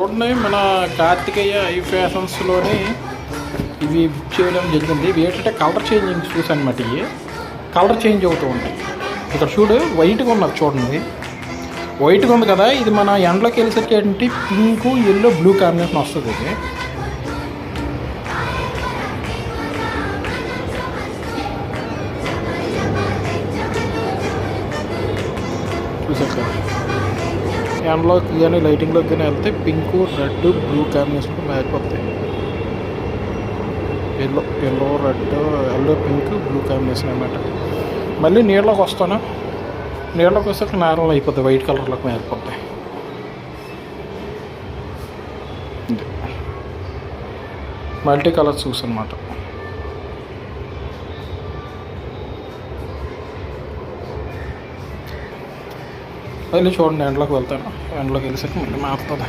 చూడండి, మన కార్తికేయ ఐ ఫ్యాషన్స్లోని ఇవి బుక్ చేయడం జరిగింది. ఇవి ఏంటంటే కలర్ చేంజింగ్ షూస్ అనమాట. ఇవి కలర్ చేంజ్ అవుతూ ఉంటాయి. ఇక్కడ చూడు వైట్గా ఉన్నది చూడండి, వైట్గా ఉంది కదా, ఇది మన ఎండలోకి వెళ్ళేసరికి ఏంటంటే పింక్ ఎల్లో బ్లూ కాంబినేషన్ వస్తుంది. ఇది చూసాక ఎండలోకి కానీ లైటింగ్లోకి కానీ వెళ్తే పింక్ రెడ్ బ్లూ కాంబినేషన్ మారిపోతాయి. Yellow red yellow pink blue combination అనమాట. మళ్ళీ నీళ్ళలోకి వస్తాను, నీళ్ళలోకి వస్తే నార్మల్ అయిపోతాయి, వైట్ కలర్లోకి మారిపోతాయి. మల్టీ కలర్ షూస్ అనమాట. మళ్ళీ చూడండి ఎండలోకి వెళ్తాను, ఎండలోకి వెళ్ళేసరికి మళ్ళీ మారుతుంది.